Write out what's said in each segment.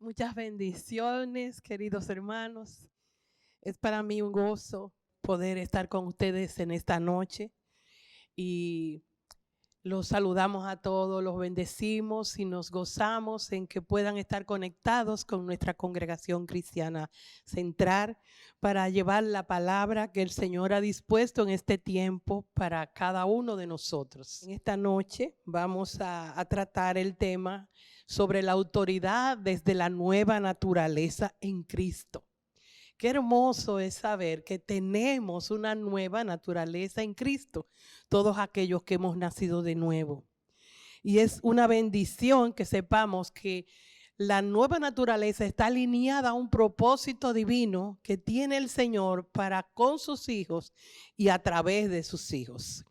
Muchas bendiciones, queridos hermanos. Es para mí un gozo poder estar con ustedes en esta noche y los saludamos a todos, los bendecimos y nos gozamos en que puedan estar conectados con nuestra congregación cristiana central para llevar la palabra que el Señor ha dispuesto en este tiempo para cada uno de nosotros. En esta noche vamos a tratar el tema sobre la autoridad desde la nueva naturaleza en Cristo. Qué hermoso es saber que tenemos una nueva naturaleza en Cristo, todos aquellos que hemos nacido de nuevo. Y es una bendición que sepamos que la nueva naturaleza está alineada a un propósito divino que tiene el Señor para con sus hijos y a través de sus hijos.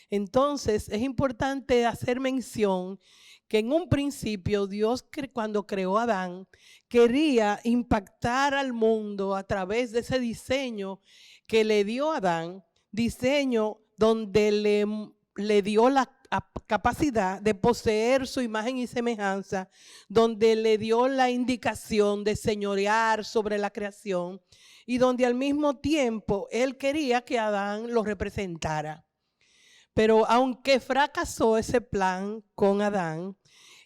Entonces es importante hacer mención que en un principio Dios, cuando creó a Adán, quería impactar al mundo a través de ese diseño que le dio a Adán, diseño donde le dio la capacidad de poseer su imagen y semejanza, donde le dio la indicación de señorear sobre la creación y donde al mismo tiempo él quería que Adán lo representara. Pero aunque fracasó ese plan con Adán,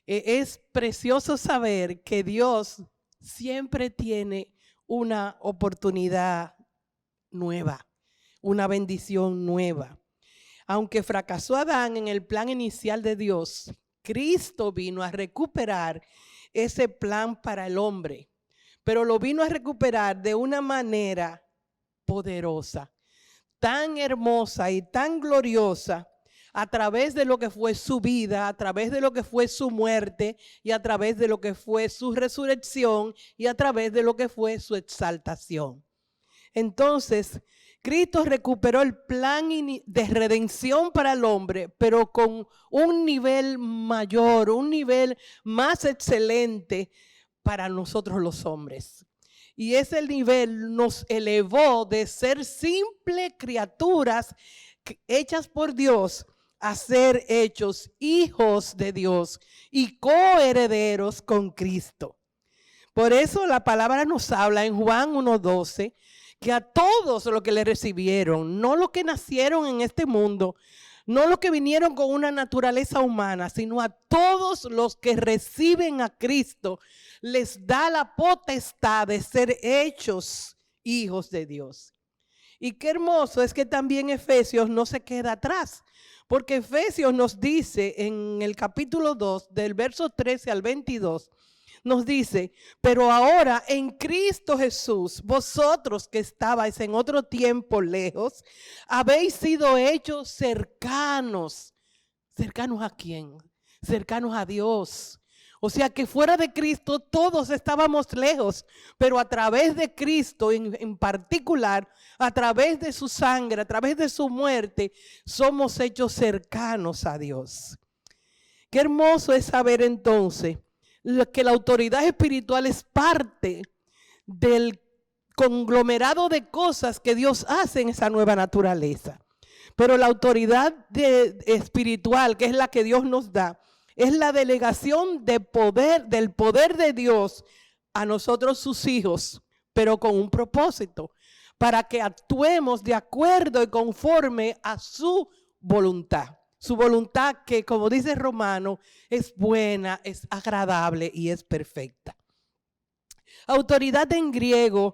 es precioso saber que Dios siempre tiene una oportunidad nueva, una bendición nueva. Aunque fracasó Adán en el plan inicial de Dios, Cristo vino a recuperar ese plan para el hombre, pero lo vino a recuperar de una manera poderosa, tan hermosa y tan gloriosa, a través de lo que fue su vida, a través de lo que fue su muerte y a través de lo que fue su resurrección y a través de lo que fue su exaltación. Entonces, Cristo recuperó el plan de redención para el hombre, pero con un nivel mayor, un nivel más excelente para nosotros los hombres. Y ese nivel nos elevó de ser simples criaturas hechas por Dios a ser hechos hijos de Dios y coherederos con Cristo. Por eso la palabra nos habla en Juan 1:12 que a todos los que le recibieron, no los que nacieron en este mundo, no los que vinieron con una naturaleza humana, sino a todos los que reciben a Cristo, les da la potestad de ser hechos hijos de Dios. Y qué hermoso es que también Efesios no se queda atrás, porque Efesios nos dice en el capítulo 2, del verso 13 al 22, nos dice, pero ahora en Cristo Jesús, vosotros que estabais en otro tiempo lejos, habéis sido hechos cercanos. ¿Cercanos a quién? Cercanos a Dios. O sea que fuera de Cristo todos estábamos lejos, pero a través de Cristo en particular, a través de su sangre, a través de su muerte, somos hechos cercanos a Dios. Qué hermoso es saber entonces que la autoridad espiritual es parte del conglomerado de cosas que Dios hace en esa nueva naturaleza. Pero la autoridad espiritual, que es la que Dios nos da, es la delegación de poder, del poder de Dios a nosotros sus hijos, pero con un propósito, para que actuemos de acuerdo y conforme a su voluntad. Su voluntad que, como dice Romano, es buena, es agradable y es perfecta. Autoridad en griego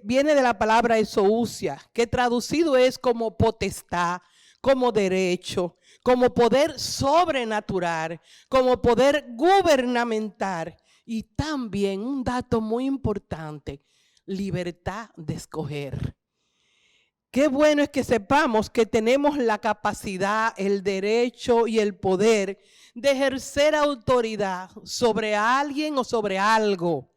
viene de la palabra exousia, que traducido es como potestad, como derecho, como poder sobrenatural, como poder gubernamental y también un dato muy importante, libertad de escoger. Qué bueno es que sepamos que tenemos la capacidad, el derecho y el poder de ejercer autoridad sobre alguien o sobre algo,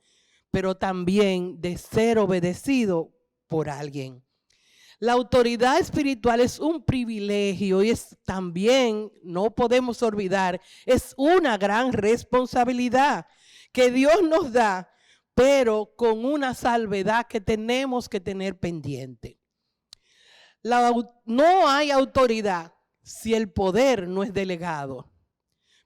pero también de ser obedecido por alguien. La autoridad espiritual es un privilegio y es también, no podemos olvidar, es una gran responsabilidad que Dios nos da, pero con una salvedad que tenemos que tener pendiente. No hay autoridad si el poder no es delegado,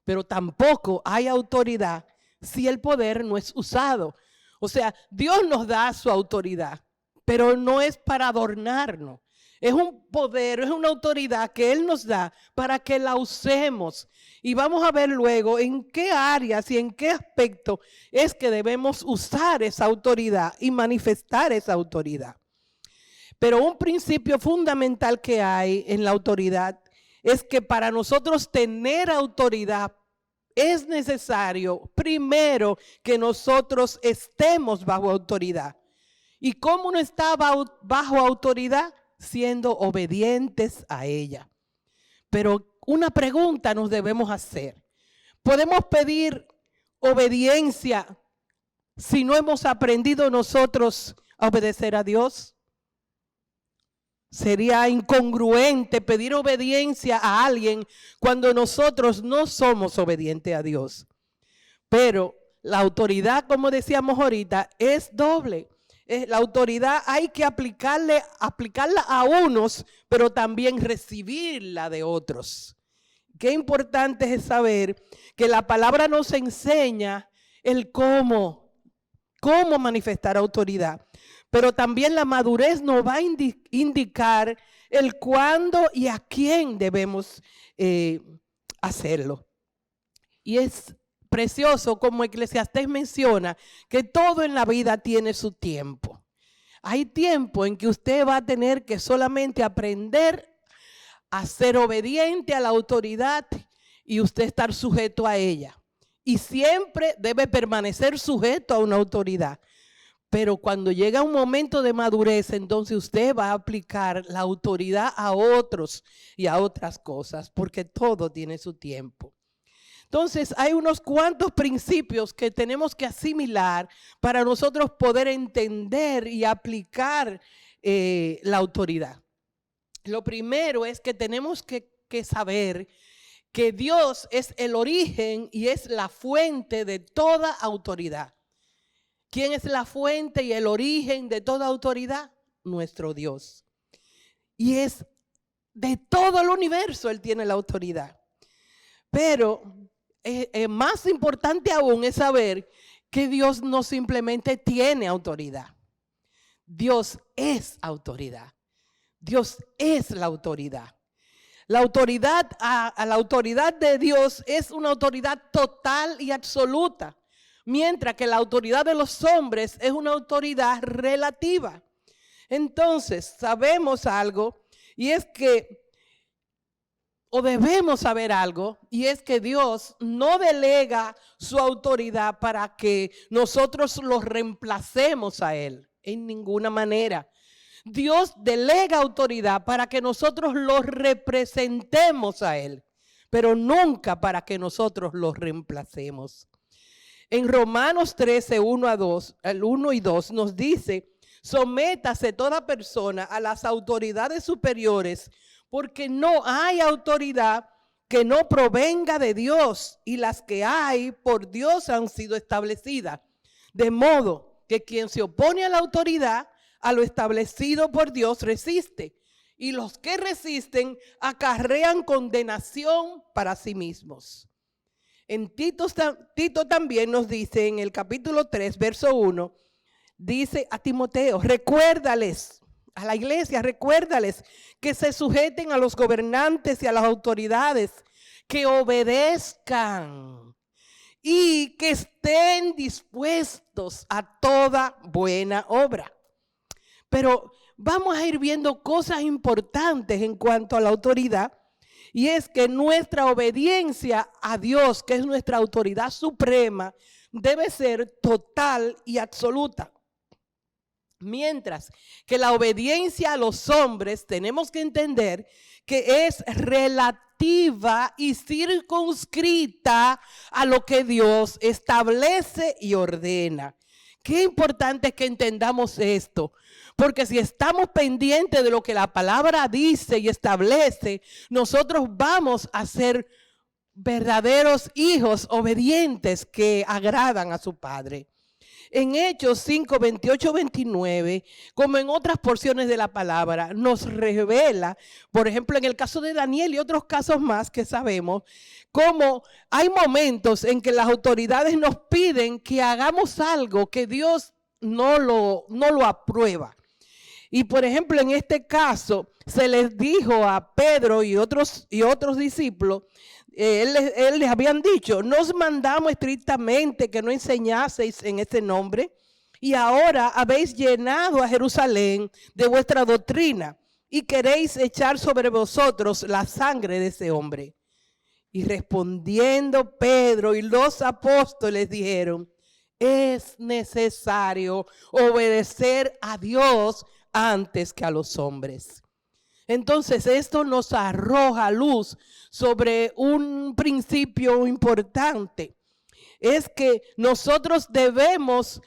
pero tampoco hay autoridad si el poder no es usado. O sea, Dios nos da su autoridad, pero no es para adornarnos. Es un poder, es una autoridad que Él nos da para que la usemos. Y vamos a ver luego en qué áreas y en qué aspecto es que debemos usar esa autoridad y manifestar esa autoridad. Pero un principio fundamental que hay en la autoridad es que para nosotros tener autoridad es necesario primero que nosotros estemos bajo autoridad. ¿Y cómo no está bajo autoridad? Siendo obedientes a ella. Pero una pregunta nos debemos hacer. ¿Podemos pedir obediencia si no hemos aprendido nosotros a obedecer a Dios? Sería incongruente pedir obediencia a alguien cuando nosotros no somos obedientes a Dios. Pero la autoridad, como decíamos ahorita, es doble. La autoridad hay que aplicarla a unos, pero también recibirla de otros. Qué importante es saber que la palabra nos enseña el cómo manifestar autoridad. Pero también la madurez nos va a indicar el cuándo y a quién debemos hacerlo. Y es precioso como Eclesiastés menciona que todo en la vida tiene su tiempo. Hay tiempo en que usted va a tener que solamente aprender a ser obediente a la autoridad y usted estar sujeto a ella. Y siempre debe permanecer sujeto a una autoridad. Pero cuando llega un momento de madurez, entonces usted va a aplicar la autoridad a otros y a otras cosas, porque todo tiene su tiempo. Entonces, hay unos cuantos principios que tenemos que asimilar para nosotros poder entender y aplicar la autoridad. Lo primero es que tenemos que saber que Dios es el origen y es la fuente de toda autoridad. ¿Quién es la fuente y el origen de toda autoridad? Nuestro Dios. Y es de todo el universo Él tiene la autoridad. Pero más importante aún es saber que Dios no simplemente tiene autoridad. Dios es autoridad. Dios es la autoridad. La autoridad, a la autoridad de Dios es una autoridad total y absoluta. Mientras que la autoridad de los hombres es una autoridad relativa. Entonces, sabemos algo, y es que, o debemos saber algo, y es que Dios no delega su autoridad para que nosotros lo reemplacemos a Él, en ninguna manera. Dios delega autoridad para que nosotros lo representemos a Él, pero nunca para que nosotros lo reemplacemos. En Romanos 13, 1 y 2 nos dice: sométase toda persona a las autoridades superiores, porque no hay autoridad que no provenga de Dios, y las que hay por Dios han sido establecidas. De modo que quien se opone a la autoridad, a lo establecido por Dios, resiste, y los que resisten acarrean condenación para sí mismos. En Tito también nos dice en el capítulo 3, verso 1, dice a Timoteo: recuérdales, a la iglesia, recuérdales que se sujeten a los gobernantes y a las autoridades, que obedezcan y que estén dispuestos a toda buena obra. Pero vamos a ir viendo cosas importantes en cuanto a la autoridad. Y es que nuestra obediencia a Dios, que es nuestra autoridad suprema, debe ser total y absoluta. Mientras que la obediencia a los hombres tenemos que entender que es relativa y circunscrita a lo que Dios establece y ordena. Qué importante es que entendamos esto. Porque si estamos pendientes de lo que la palabra dice y establece, nosotros vamos a ser verdaderos hijos obedientes que agradan a su Padre. en Hechos 5, 28, 29, como en otras porciones de la palabra, nos revela, por ejemplo, en el caso de Daniel y otros casos más que sabemos, cómo hay momentos en que las autoridades nos piden que hagamos algo que Dios no lo aprueba. Y por ejemplo, en este caso, se les dijo a Pedro y otros discípulos, él les habían dicho, nos mandamos estrictamente que no enseñaseis en ese nombre, y ahora habéis llenado a Jerusalén de vuestra doctrina, y queréis echar sobre vosotros la sangre de ese hombre. Y respondiendo Pedro y los apóstoles dijeron, es necesario obedecer a Dios antes que a los hombres. Entonces esto nos arroja luz sobre un principio importante. Es que nosotros debemos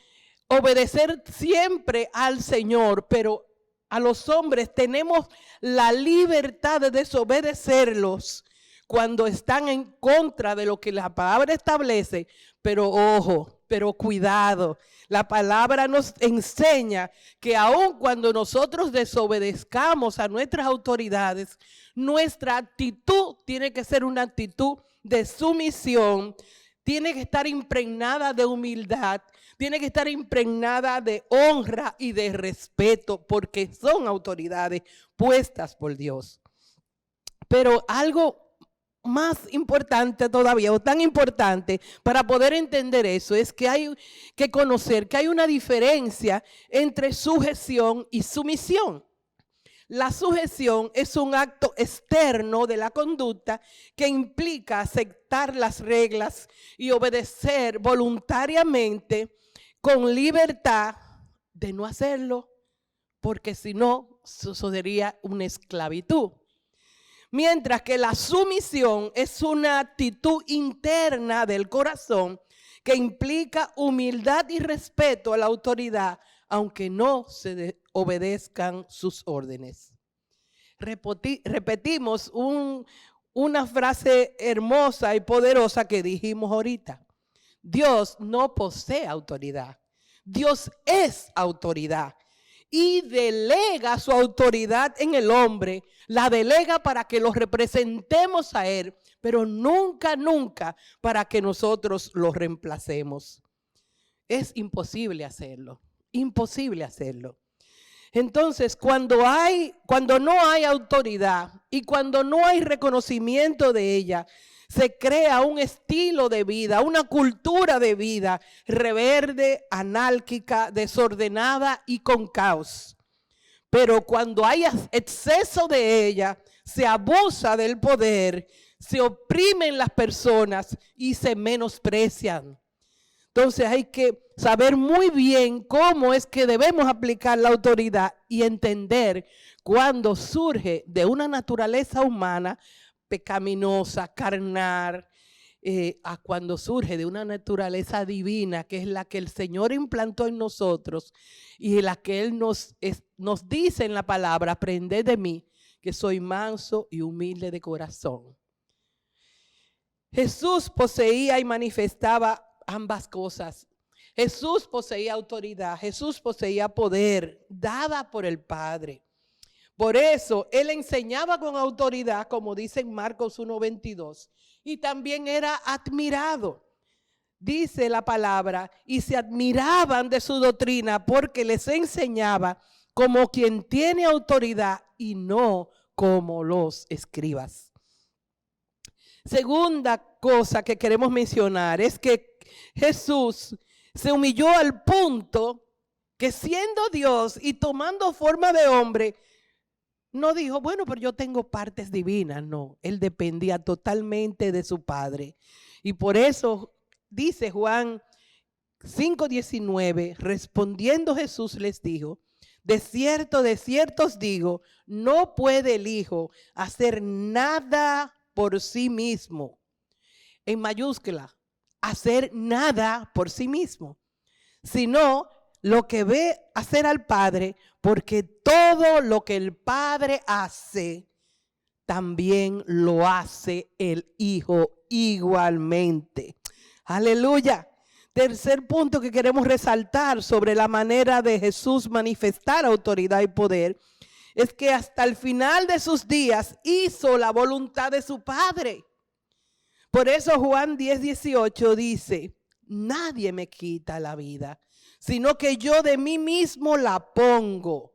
obedecer siempre al Señor, pero a los hombres tenemos la libertad de desobedecerlos cuando están en contra de lo que la palabra establece. Pero ojo, pero cuidado. La palabra nos enseña que aun cuando nosotros desobedezcamos a nuestras autoridades, nuestra actitud tiene que ser una actitud de sumisión, tiene que estar impregnada de humildad, tiene que estar impregnada de honra y de respeto, porque son autoridades puestas por Dios. Pero algo más importante todavía, o tan importante para poder entender eso, es que hay que conocer que hay una diferencia entre sujeción y sumisión. La sujeción es un acto externo de la conducta que implica aceptar las reglas y obedecer voluntariamente con libertad de no hacerlo, porque si no, eso sería una esclavitud. Mientras que la sumisión es una actitud interna del corazón que implica humildad y respeto a la autoridad, aunque no se obedezcan sus órdenes. Repetimos una frase hermosa y poderosa que dijimos ahorita. Dios no posee autoridad. Dios es autoridad. Y delega su autoridad en el hombre, la delega para que lo representemos a él, pero nunca, nunca para que nosotros lo reemplacemos. Es imposible hacerlo, imposible hacerlo. Entonces, cuando no hay autoridad y cuando no hay reconocimiento de ella, se crea un estilo de vida, una cultura de vida rebelde, anárquica, desordenada y con caos. Pero cuando hay exceso de ella, se abusa del poder, se oprimen las personas y se menosprecian. Entonces hay que saber muy bien cómo es que debemos aplicar la autoridad y entender cuando surge de una naturaleza humana pecaminosa, carnal, a cuando surge de una naturaleza divina, que es la que el Señor implantó en nosotros y la que Él nos dice en la palabra, aprended de mí, que soy manso y humilde de corazón. Jesús poseía y manifestaba ambas cosas. Jesús poseía autoridad, Jesús poseía poder dada por el Padre. Por eso Él enseñaba con autoridad, como dice en Marcos 1:22, y también era admirado. Dice la palabra, y se admiraban de su doctrina porque les enseñaba como quien tiene autoridad y no como los escribas. Segunda cosa que queremos mencionar es que Jesús se humilló al punto que siendo Dios y tomando forma de hombre, no dijo, bueno, pero yo tengo partes divinas. No, Él dependía totalmente de su Padre. Y por eso dice Juan 5:19, respondiendo Jesús les dijo, de cierto os digo, no puede el Hijo hacer nada por sí mismo. En mayúscula, hacer nada por sí mismo, sino lo que ve hacer al Padre, porque todo lo que el Padre hace, también lo hace el Hijo igualmente. Aleluya. Tercer punto que queremos resaltar sobre la manera de Jesús manifestar autoridad y poder es que hasta el final de sus días hizo la voluntad de su Padre. Por eso Juan 10:18 dice, nadie me quita la vida, sino que yo de mí mismo la pongo.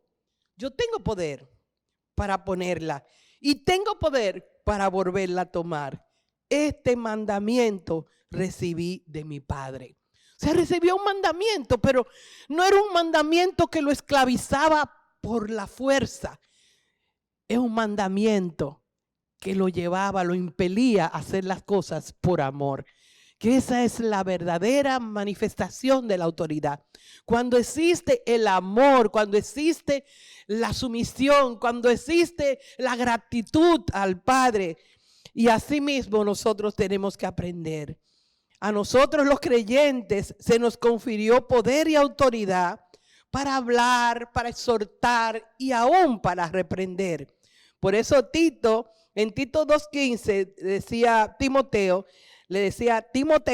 Yo tengo poder para ponerla y tengo poder para volverla a tomar. Este mandamiento recibí de mi Padre. O sea, recibió un mandamiento, pero no era un mandamiento que lo esclavizaba por la fuerza. Es un mandamiento que lo llevaba, lo impelía a hacer las cosas por amor. Que esa es la verdadera manifestación de la autoridad. Cuando existe el amor, cuando existe la sumisión, cuando existe la gratitud al Padre. Y asimismo nosotros tenemos que aprender. A nosotros los creyentes se nos confirió poder y autoridad para hablar, para exhortar y aún para reprender. Por eso Tito, en Tito 2:15, le decía Timoteo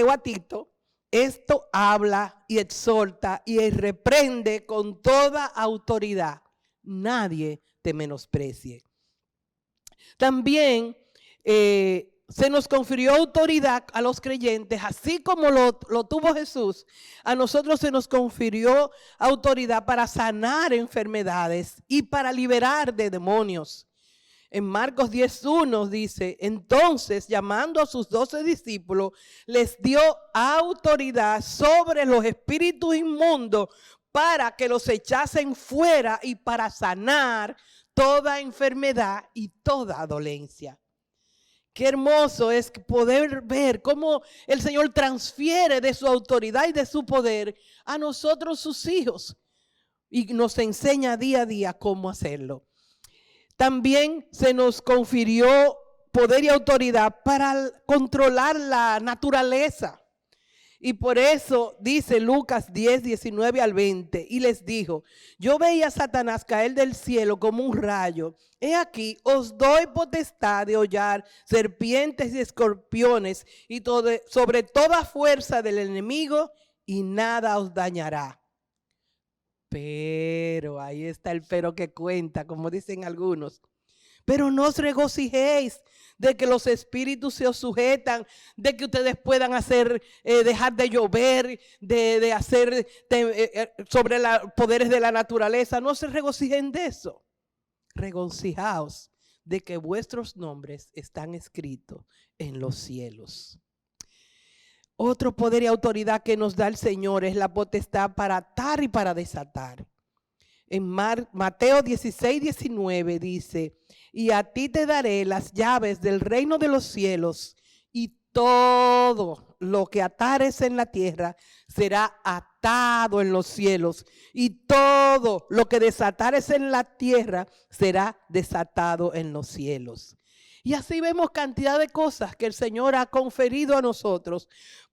a Tito, esto habla y exhorta y reprende con toda autoridad. Nadie te menosprecie. También se nos confirió autoridad a los creyentes, así como lo tuvo Jesús. A nosotros se nos confirió autoridad para sanar enfermedades y para liberar de demonios. En Marcos 10:1 dice, entonces llamando a sus 12 discípulos, les dio autoridad sobre los espíritus inmundos para que los echasen fuera y para sanar toda enfermedad y toda dolencia. Qué hermoso es poder ver cómo el Señor transfiere de su autoridad y de su poder a nosotros sus hijos y nos enseña día a día cómo hacerlo. También se nos confirió poder y autoridad para controlar la naturaleza. Y por eso dice Lucas 10:19-20, y les dijo, yo veía a Satanás caer del cielo como un rayo. He aquí, os doy potestad de hollar serpientes y escorpiones y sobre toda fuerza del enemigo, y nada os dañará. Pero, ahí está el pero que cuenta, como dicen algunos. Pero no os regocijéis de que los espíritus se os sujetan, de que ustedes puedan hacer, dejar de llover, de hacer sobre los poderes de la naturaleza. No se regocijen de eso. Regocijaos de que vuestros nombres están escritos en los cielos. Otro poder y autoridad que nos da el Señor es la potestad para atar y para desatar. En Mateo 16:19 dice, y a ti te daré las llaves del reino de los cielos, y todo lo que atares en la tierra será atado en los cielos, y todo lo que desatares en la tierra será desatado en los cielos. Y así vemos cantidad de cosas que el Señor ha conferido a nosotros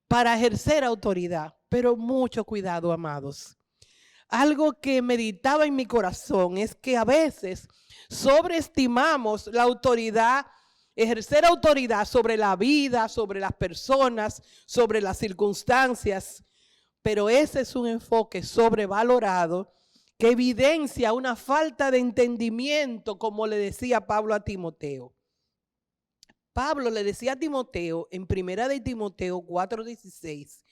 para ejercer autoridad. Pero mucho cuidado, amados. Algo que meditaba en mi corazón es que a veces sobreestimamos la autoridad, ejercer autoridad sobre la vida, sobre las personas, sobre las circunstancias. Pero ese es un enfoque sobrevalorado que evidencia una falta de entendimiento, como le decía Pablo a Timoteo. Pablo le decía a Timoteo en 1 de Timoteo 4:16,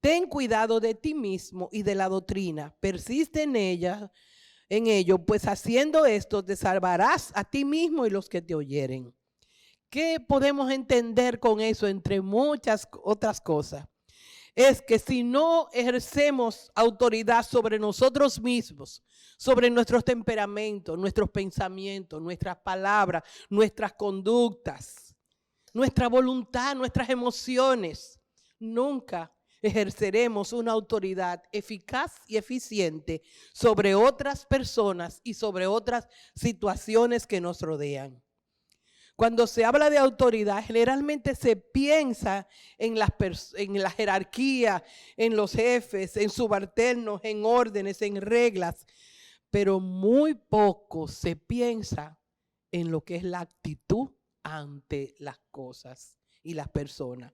ten cuidado de ti mismo y de la doctrina, persiste en ello, pues haciendo esto te salvarás a ti mismo y los que te oyeren. ¿Qué podemos entender con eso entre muchas otras cosas? Es que si no ejercemos autoridad sobre nosotros mismos, sobre nuestros temperamentos, nuestros pensamientos, nuestras palabras, nuestras conductas, nuestra voluntad, nuestras emociones, nunca ejerceremos una autoridad eficaz y eficiente sobre otras personas y sobre otras situaciones que nos rodean. Cuando se habla de autoridad, generalmente se piensa en la jerarquía, en los jefes, en subalternos, en órdenes, en reglas, pero muy poco se piensa en lo que es la actitud ante las cosas y las personas.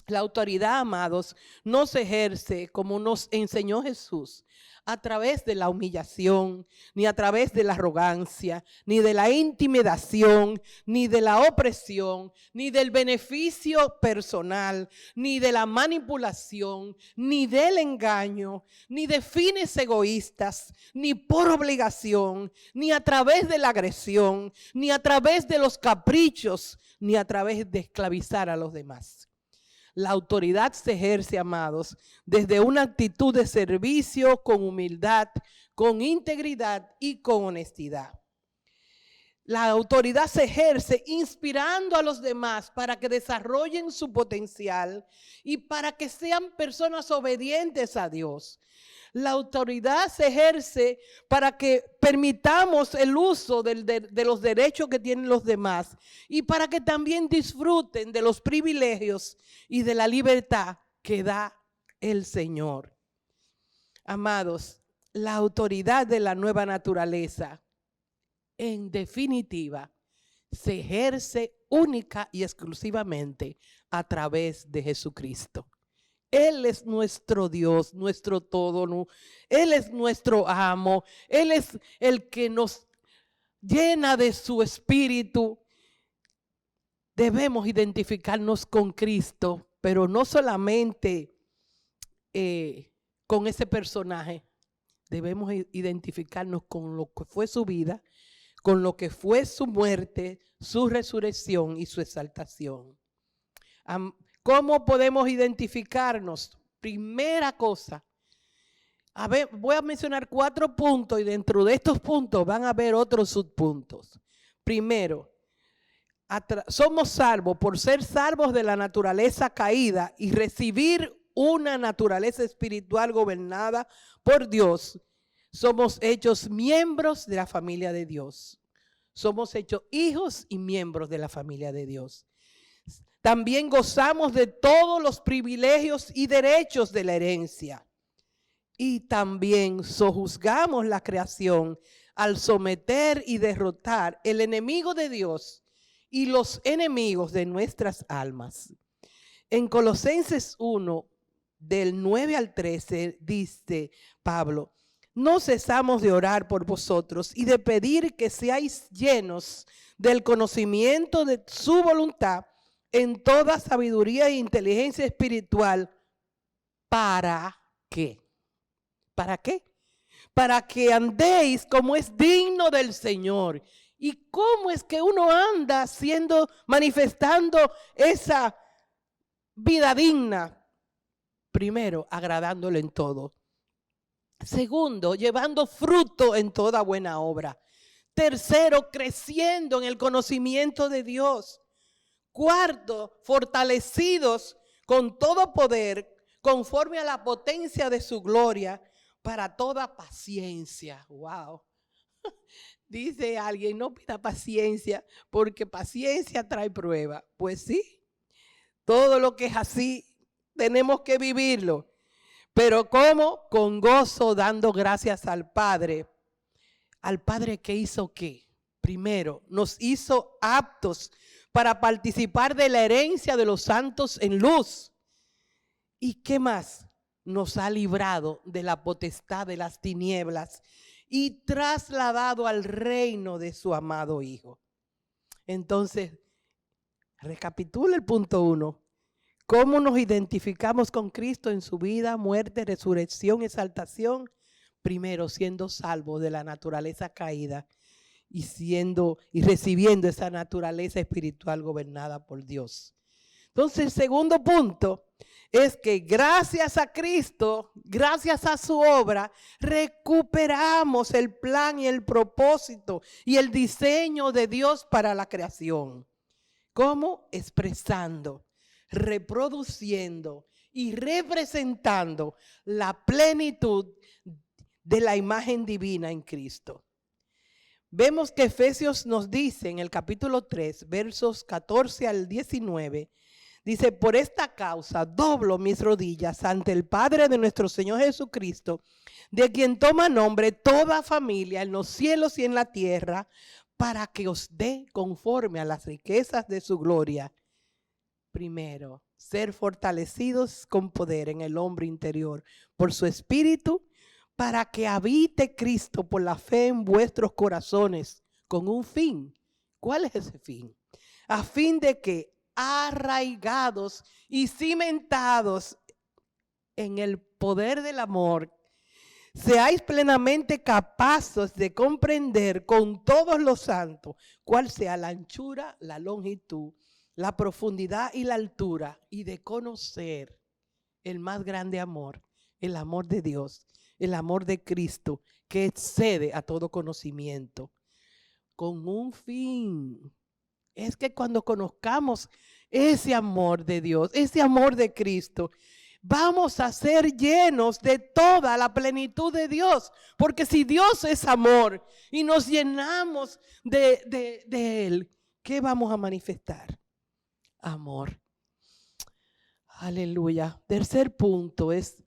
La autoridad, amados, no se ejerce como nos enseñó Jesús, a través de la humillación, ni a través de la arrogancia, ni de la intimidación, ni de la opresión, ni del beneficio personal, ni de la manipulación, ni del engaño, ni de fines egoístas, ni por obligación, ni a través de la agresión, ni a través de los caprichos, ni a través de esclavizar a los demás. La autoridad se ejerce, amados, desde una actitud de servicio con humildad, con integridad y con honestidad. La autoridad se ejerce inspirando a los demás para que desarrollen su potencial y para que sean personas obedientes a Dios. La autoridad se ejerce para que permitamos el uso de los derechos que tienen los demás y para que también disfruten de los privilegios y de la libertad que da el Señor. Amados, la autoridad de la nueva naturaleza, en definitiva, se ejerce única y exclusivamente a través de Jesucristo. Él es nuestro Dios, nuestro todo. Él es nuestro amo. Él es el que nos llena de su espíritu. Debemos identificarnos con Cristo, pero no solamente con ese personaje. Debemos identificarnos con lo que fue su vida, con lo que fue su muerte, su resurrección y su exaltación. ¿Cómo podemos identificarnos? Primera cosa, voy a mencionar 4 puntos y dentro de estos puntos van a haber otros subpuntos. Primero, somos salvos por ser salvos de la naturaleza caída y recibir una naturaleza espiritual gobernada por Dios. Somos hechos miembros de la familia de Dios. Somos hechos hijos y miembros de la familia de Dios. También gozamos de todos los privilegios y derechos de la herencia. Y también sojuzgamos la creación al someter y derrotar el enemigo de Dios y los enemigos de nuestras almas. En Colosenses 1, del 9 al 13, dice Pablo: no cesamos de orar por vosotros y de pedir que seáis llenos del conocimiento de su voluntad en toda sabiduría e inteligencia espiritual. ¿Para qué? ¿Para qué? Para que andéis como es digno del Señor. ¿Y cómo es que uno anda manifestando esa vida digna? Primero, agradándole en todo. Segundo, llevando fruto en toda buena obra. Tercero, creciendo en el conocimiento de Dios. Cuarto, fortalecidos con todo poder, conforme a la potencia de su gloria, para toda paciencia. Wow. Dice alguien, no pida paciencia, porque paciencia trae prueba. Pues sí, todo lo que es así, tenemos que vivirlo. Pero ¿cómo? Con gozo, dando gracias al Padre. ¿Al Padre que hizo qué? Primero, nos hizo aptos para participar de la herencia de los santos en luz. ¿Y qué más? Nos ha librado de la potestad de las tinieblas y trasladado al reino de su amado Hijo. Entonces, recapitula el punto 1. ¿Cómo nos identificamos con Cristo en su vida, muerte, resurrección, exaltación? Primero, siendo salvos de la naturaleza caída y recibiendo esa naturaleza espiritual gobernada por Dios. Entonces, el segundo punto es que gracias a Cristo, gracias a su obra, recuperamos el plan y el propósito y el diseño de Dios para la creación. ¿Cómo? Expresando, reproduciendo y representando la plenitud de la imagen divina en Cristo. Vemos que Efesios nos dice en el capítulo 3, versos 14 al 19, dice: por esta causa doblo mis rodillas ante el Padre de nuestro Señor Jesucristo, de quien toma nombre toda familia en los cielos y en la tierra, para que os dé conforme a las riquezas de su gloria. Primero, ser fortalecidos con poder en el hombre interior por su espíritu, para que habite Cristo por la fe en vuestros corazones, con un fin. ¿Cuál es ese fin? A fin de que, arraigados y cimentados en el poder del amor, seáis plenamente capaces de comprender con todos los santos cuál sea la anchura, la longitud, la profundidad y la altura, y de conocer el más grande amor, el amor de Dios, el amor de Cristo, que excede a todo conocimiento, con un fin. Es que cuando conozcamos ese amor de Dios, ese amor de Cristo, vamos a ser llenos de toda la plenitud de Dios. Porque si Dios es amor y nos llenamos de Él, ¿qué vamos a manifestar? Amor. Aleluya. Tercer punto es,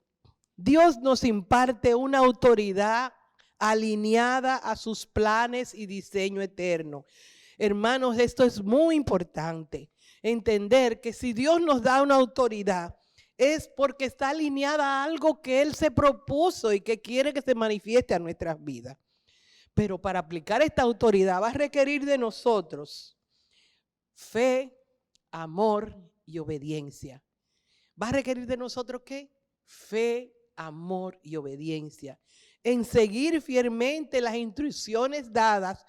Dios nos imparte una autoridad alineada a sus planes y diseño eterno. Hermanos, esto es muy importante. Entender que si Dios nos da una autoridad, es porque está alineada a algo que Él se propuso y que quiere que se manifieste a nuestras vidas. Pero para aplicar esta autoridad va a requerir de nosotros fe, amor y obediencia. ¿Va a requerir de nosotros qué? Fe, amor y obediencia. En seguir fielmente las instrucciones dadas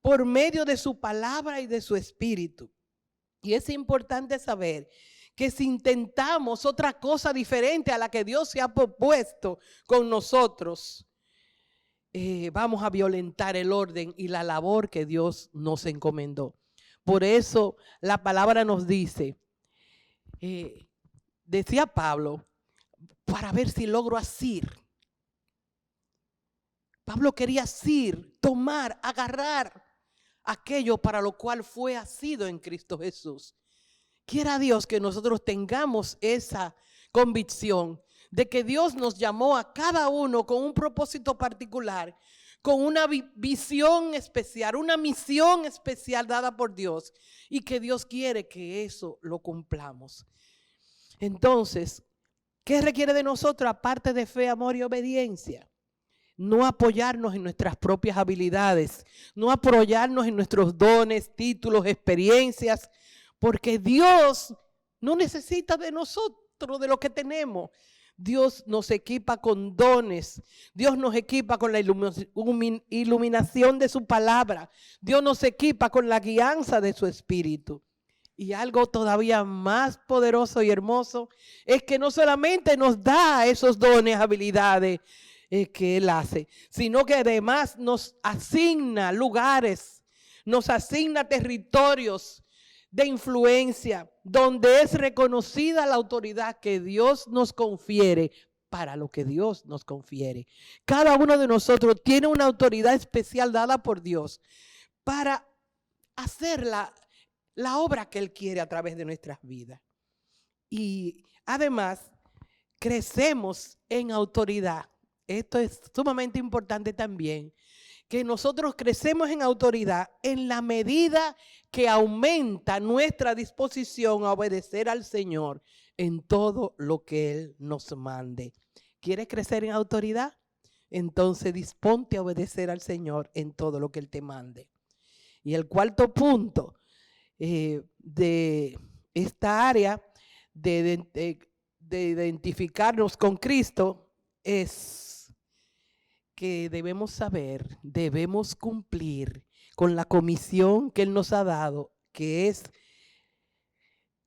por medio de su palabra y de su espíritu. Y es importante saber que si intentamos otra cosa diferente a la que Dios se ha propuesto con nosotros, vamos a violentar el orden y la labor que Dios nos encomendó. Por eso la palabra nos dice, decía Pablo, para ver si logro asir. Pablo quería asir, tomar, agarrar aquello para lo cual fue asido en Cristo Jesús. Quiera Dios que nosotros tengamos esa convicción de que Dios nos llamó a cada uno con un propósito particular, con una visión especial, una misión especial dada por Dios, y que Dios quiere que eso lo cumplamos. Entonces, ¿qué requiere de nosotros aparte de fe, amor y obediencia? No apoyarnos en nuestras propias habilidades, no apoyarnos en nuestros dones, títulos, experiencias, porque Dios no necesita de nosotros, de lo que tenemos. Dios nos equipa con dones, Dios nos equipa con la iluminación de su palabra, Dios nos equipa con la guianza de su espíritu. Y algo todavía más poderoso y hermoso es que no solamente nos da esos dones, habilidades, que Él hace, sino que además nos asigna lugares, nos asigna territorios de influencia, donde es reconocida la autoridad que Dios nos confiere para lo que Dios nos confiere. Cada uno de nosotros tiene una autoridad especial dada por Dios para hacer la obra que Él quiere a través de nuestras vidas. Y además, crecemos en autoridad. Esto es sumamente importante también, que nosotros crecemos en autoridad en la medida que aumenta nuestra disposición a obedecer al Señor en todo lo que Él nos mande. ¿Quieres crecer en autoridad? Entonces disponte a obedecer al Señor en todo lo que Él te mande. Y el cuarto punto de esta área de identificarnos con Cristo es que debemos saber, debemos cumplir con la comisión que Él nos ha dado, que es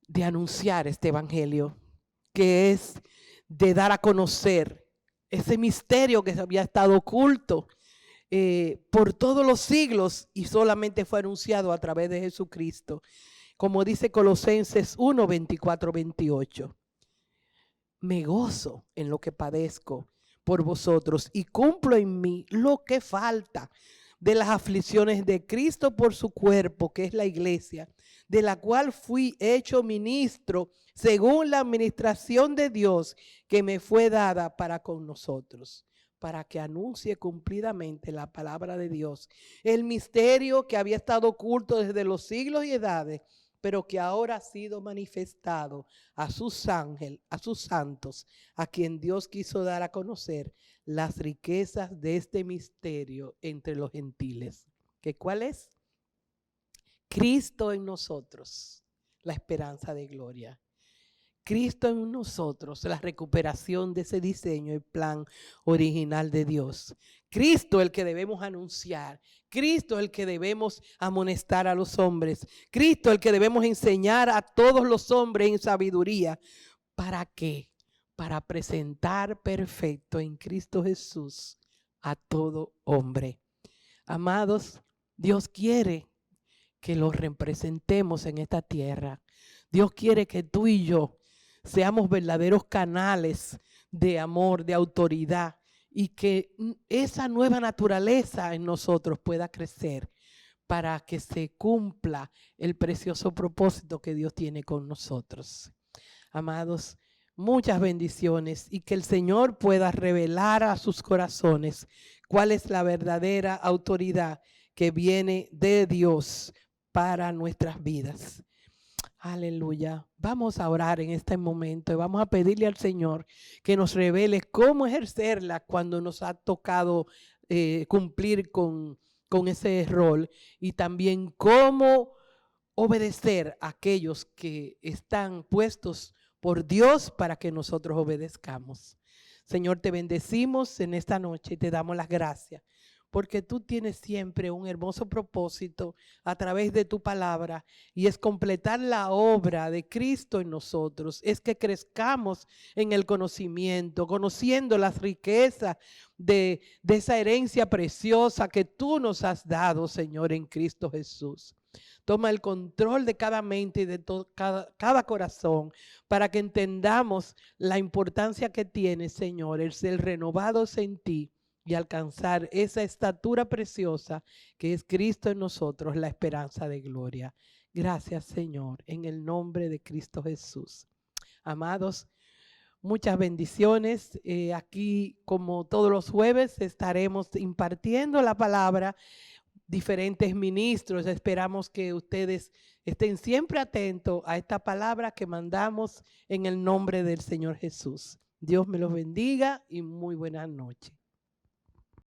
de anunciar este evangelio, que es de dar a conocer ese misterio que había estado oculto por todos los siglos y solamente fue anunciado a través de Jesucristo. Como dice Colosenses 1, 24, 28. Me gozo en lo que padezco por vosotros y cumplo en mí lo que falta de las aflicciones de Cristo por su cuerpo, que es la iglesia, de la cual fui hecho ministro según la administración de Dios que me fue dada para con nosotros, para que anuncie cumplidamente la palabra de Dios, el misterio que había estado oculto desde los siglos y edades, pero que ahora ha sido manifestado a sus ángeles, a sus santos, a quien Dios quiso dar a conocer las riquezas de este misterio entre los gentiles. ¿Qué cuál es? Cristo en nosotros, la esperanza de gloria. Cristo en nosotros, la recuperación de ese diseño y plan original de Dios. Cristo el que debemos anunciar. Cristo el que debemos amonestar a los hombres. Cristo el que debemos enseñar a todos los hombres en sabiduría. ¿Para qué? Para presentar perfecto en Cristo Jesús a todo hombre. Amados, Dios quiere que los representemos en esta tierra. Dios quiere que tú y yo seamos verdaderos canales de amor, de autoridad, y que esa nueva naturaleza en nosotros pueda crecer para que se cumpla el precioso propósito que Dios tiene con nosotros. Amados, muchas bendiciones y que el Señor pueda revelar a sus corazones cuál es la verdadera autoridad que viene de Dios para nuestras vidas. Aleluya. Vamos a orar en este momento y vamos a pedirle al Señor que nos revele cómo ejercerla cuando nos ha tocado cumplir con ese rol, y también cómo obedecer a aquellos que están puestos por Dios para que nosotros obedezcamos. Señor, te bendecimos en esta noche y te damos las gracias, porque tú tienes siempre un hermoso propósito a través de tu palabra, y es completar la obra de Cristo en nosotros, es que crezcamos en el conocimiento, conociendo las riquezas de esa herencia preciosa que tú nos has dado, Señor, en Cristo Jesús. Toma el control de cada mente y de cada corazón, para que entendamos la importancia que tiene, Señor, el ser renovados en ti y alcanzar esa estatura preciosa que es Cristo en nosotros, la esperanza de gloria. Gracias, Señor, en el nombre de Cristo Jesús. Amados, muchas bendiciones. Aquí, como todos los jueves, estaremos impartiendo la palabra. Diferentes ministros. Esperamos que ustedes estén siempre atentos a esta palabra que mandamos en el nombre del Señor Jesús. Dios me los bendiga y muy buenas noches.